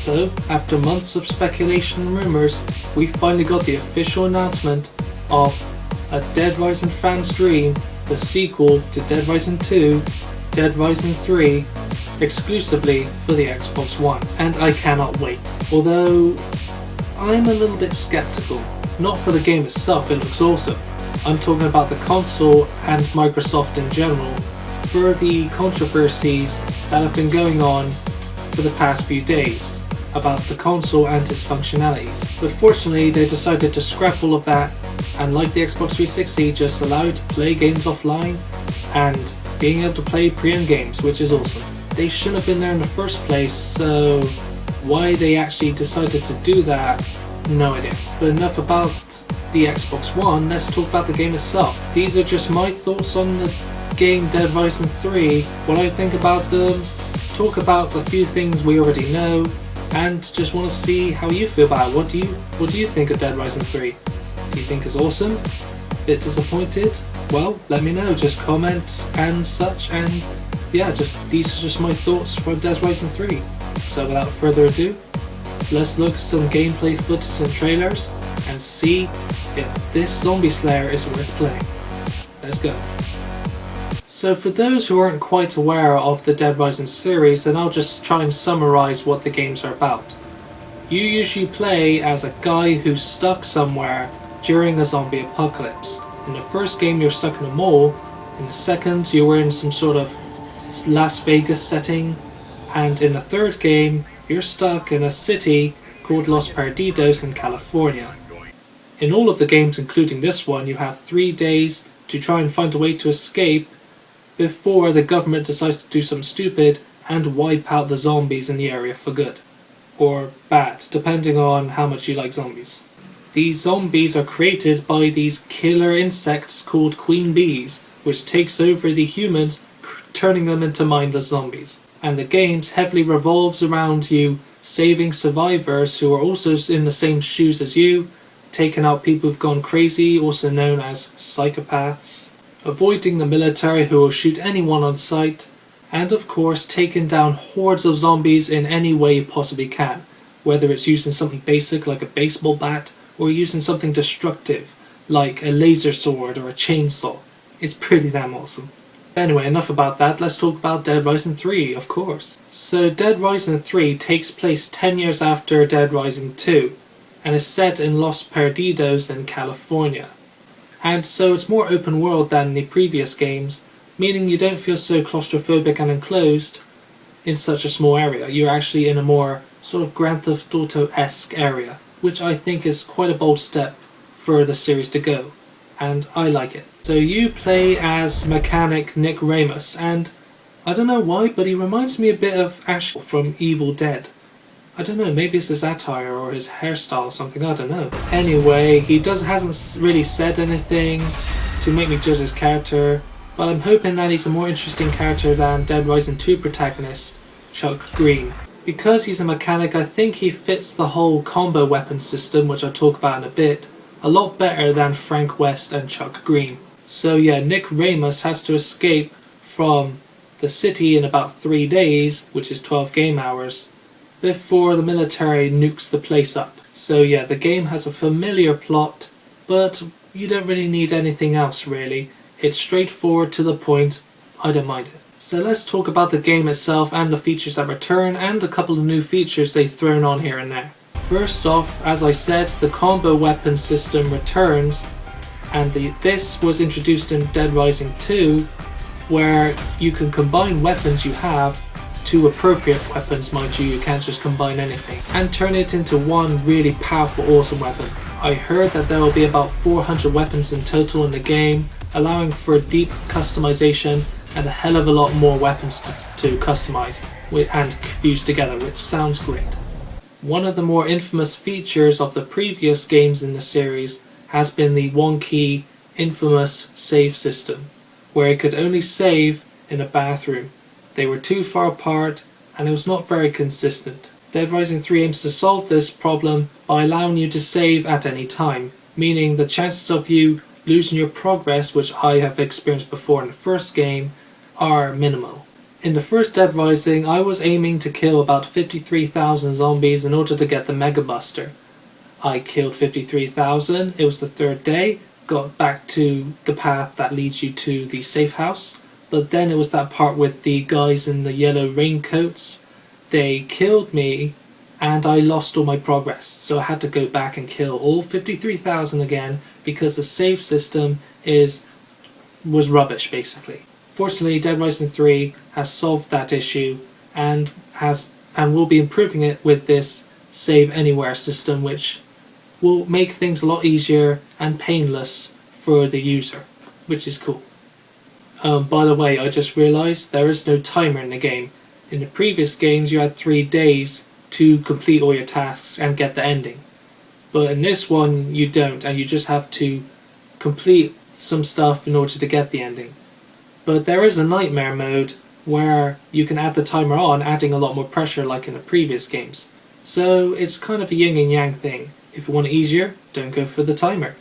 So, after months of speculation and rumours, we finally got the official announcement of a Dead Rising fan's dream, the sequel to Dead Rising 2, Dead Rising 3, exclusively for the Xbox One. And I cannot wait. Although, I'm a little bit skeptical. Not for the game itself, it looks awesome. I'm talking about the console and Microsoft in general, for the controversies that have been going on for the past few days about the console and its functionalities. But fortunately they decided to scrap all of that and, like the Xbox 360, just allow you to play games offline and being able to play pre-owned games, which is awesome. They shouldn't have been there in the first place, so why they actually decided to do that, no idea. But enough about the Xbox One, let's talk about the game itself. These are just my thoughts on the game Dead Rising 3, what I think about them, talk about a few things we already know, and just want to see how you feel about it. What do you think of Dead Rising 3? Do you think it's awesome? Bit disappointed? Well, let me know, just comment and such, and yeah, these are just my thoughts for Dead Rising 3. So without further ado, let's look at some gameplay footage and trailers and see if this Zombie Slayer is worth playing. Let's go. So for those who aren't quite aware of the Dead Rising series, then I'll just try and summarise what the games are about. You usually play as a guy who's stuck somewhere during a zombie apocalypse. In the first game you're stuck in a mall, in the second you were in some sort of Las Vegas setting, and in the third game you're stuck in a city called Los Perdidos in California. In all of the games, including this one, you have 3 days to try and find a way to escape before the government decides to do something stupid and wipe out the zombies in the area for good. Or bad, depending on how much you like zombies. These zombies are created by these killer insects called queen bees, which takes over the humans, turning them into mindless zombies. And the game heavily revolves around you saving survivors who are also in the same shoes as you, taking out people who've gone crazy, also known as psychopaths, avoiding the military who will shoot anyone on sight, and of course taking down hordes of zombies in any way you possibly can, whether it's using something basic like a baseball bat or using something destructive like a laser sword or a chainsaw. It's pretty damn awesome. Anyway, enough about that, let's talk about Dead Rising 3, of course. So Dead Rising 3 takes place 10 years after Dead Rising 2 and is set in Los Perdidos in California. And so it's more open world than the previous games, meaning you don't feel so claustrophobic and enclosed in such a small area. You're actually in a more sort of Grand Theft Auto-esque area, which I think is quite a bold step for the series to go, and I like it. So you play as mechanic Nick Ramos, and I don't know why, but he reminds me a bit of Ash from Evil Dead. I don't know, maybe it's his attire or his hairstyle or something, I don't know. Anyway, he hasn't really said anything to make me judge his character, but I'm hoping that he's a more interesting character than Dead Rising 2 protagonist Chuck Green. Because he's a mechanic, I think he fits the whole combo weapon system, which I'll talk about in a bit, a lot better than Frank West and Chuck Green. So yeah, Nick Ramos has to escape from the city in about 3 days, which is 12 game hours, before the military nukes the place up. So yeah, the game has a familiar plot, but you don't really need anything else really. It's straightforward to the point, I don't mind it. So let's talk about the game itself and the features that return, and a couple of new features they've thrown on here and there. First off, as I said, the combo weapon system returns, and this was introduced in Dead Rising 2, where you can combine weapons you have to appropriate weapons, mind you can't just combine anything, and turn it into one really powerful, awesome weapon. I heard that there will be about 400 weapons in total in the game, allowing for deep customization and a hell of a lot more weapons to customize and fuse together, which sounds great. One of the more infamous features of the previous games in the series has been the wonky, infamous save system, where it could only save in a bathroom. They were too far apart and it was not very consistent. Dead Rising 3 aims to solve this problem by allowing you to save at any time, meaning the chances of you losing your progress, which I have experienced before in the first game, are minimal. In the first Dead Rising, I was aiming to kill about 53,000 zombies in order to get the Mega Buster. I killed 53,000, it was the third day, got back to the path that leads you to the safe house, but then it was that part with the guys in the yellow raincoats. They killed me and I lost all my progress, so I had to go back and kill all 53,000 again because the save system was rubbish basically. Fortunately, Dead Rising 3 has solved that issue and will be improving it with this save anywhere system, which will make things a lot easier and painless for the user, which is cool. By the way, I just realised there is no timer in the game. In the previous games you had 3 days to complete all your tasks and get the ending. But in this one you don't, and you just have to complete some stuff in order to get the ending. But there is a nightmare mode where you can add the timer on, adding a lot more pressure like in the previous games. So it's kind of a yin and yang thing. If you want it easier, don't go for the timer.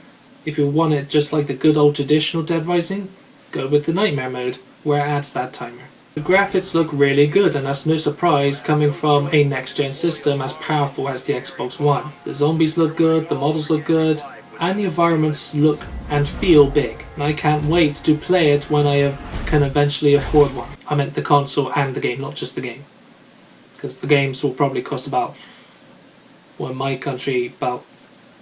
If you want it just like the good old traditional Dead Rising, go with the nightmare mode where it adds that timer. The graphics look really good, and that's no surprise coming from a next-gen system as powerful as the Xbox One. The zombies look good, the models look good, and the environments look and feel big. And I can't wait to play it when I can eventually afford one. I meant the console and the game, not just the game. Because the games will probably cost about, well, in my country, about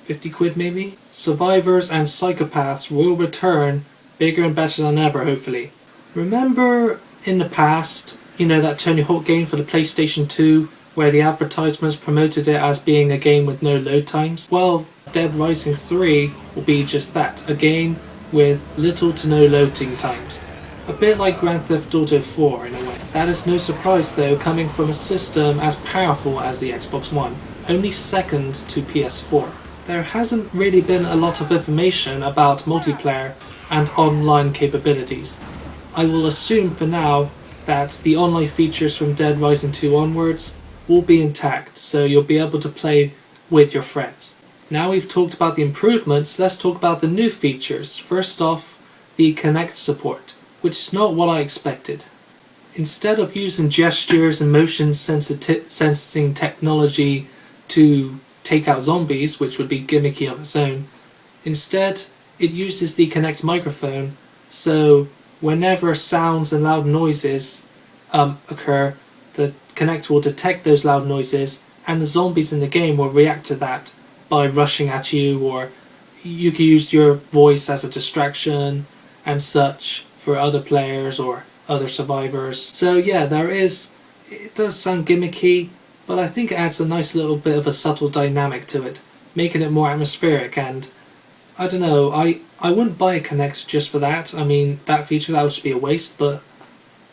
50 quid maybe? Survivors and Psychopaths will return bigger and better than ever, hopefully. Remember in the past, you know, that Tony Hawk game for the PlayStation 2 where the advertisements promoted it as being a game with no load times? Well, Dead Rising 3 will be just that, a game with little to no loading times. A bit like Grand Theft Auto 4 in a way. That is no surprise though, coming from a system as powerful as the Xbox One, only second to PS4. There hasn't really been a lot of information about multiplayer and online capabilities. I will assume for now that the online features from Dead Rising 2 onwards will be intact, so you'll be able to play with your friends. Now we've talked about the improvements, let's talk about the new features. First off, the Kinect support, which is not what I expected. Instead of using gestures and motion sensing technology to take out zombies, which would be gimmicky on its own, instead it uses the Kinect microphone, so whenever sounds and loud noises occur, the Kinect will detect those loud noises and the zombies in the game will react to that by rushing at you, or you can use your voice as a distraction and such for other players or other survivors. So yeah, it does sound gimmicky, but I think it adds a nice little bit of a subtle dynamic to it, making it more atmospheric. And I don't know, I wouldn't buy a Kinect just for that. I mean, that feature, that would just be a waste, but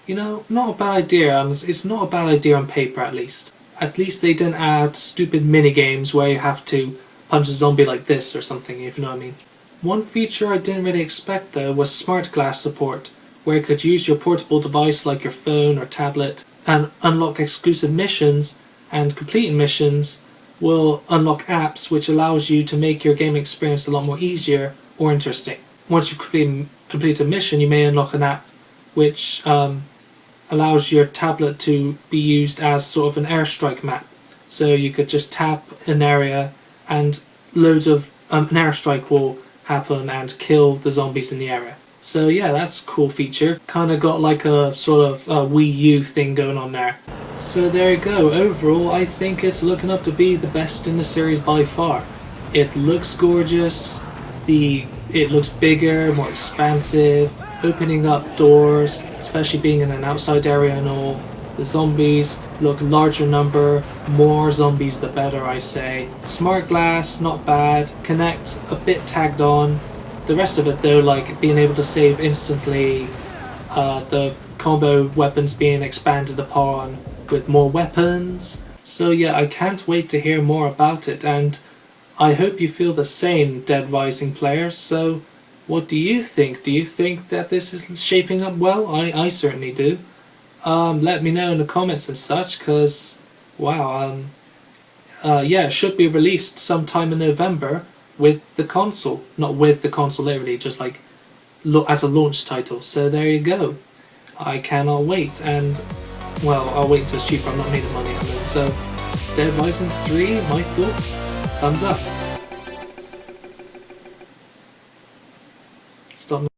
you know, not a bad idea. It's not a bad idea on paper at least. At least they didn't add stupid mini games where you have to punch a zombie like this or something, if you know what I mean. One feature I didn't really expect though was smart glass support, where you could use your portable device like your phone or tablet and unlock exclusive missions, and completing missions will unlock apps which allows you to make your game experience a lot more easier or interesting. Once you've completed a mission, you may unlock an app which allows your tablet to be used as sort of an airstrike map. So you could just tap an area and loads of an airstrike will happen and kill the zombies in the area. So yeah, that's a cool feature. Kind of got like a sort of Wii U thing going on there. So there you go. Overall, I think it's looking up to be the best in the series by far. It looks gorgeous. It looks bigger, more expansive, opening up doors, especially being in an outside area and all. The zombies look larger number, more zombies the better, I say. Smart glass, not bad. Kinect, a bit tagged on. The rest of it though, like being able to save instantly, the combo weapons being expanded upon with more weapons. So yeah, I can't wait to hear more about it, and I hope you feel the same, Dead Rising players. So what do you think? Do you think that this is shaping up well? I certainly do. Let me know in the comments and such, because wow, yeah, it should be released sometime in November with the console. Not with the console literally, just like as a launch title. So there you go. I cannot wait, and well, I'll wait until it's cheaper. I'm not making money on them. So, Dead Rising 3, my thoughts, thumbs up. Stop.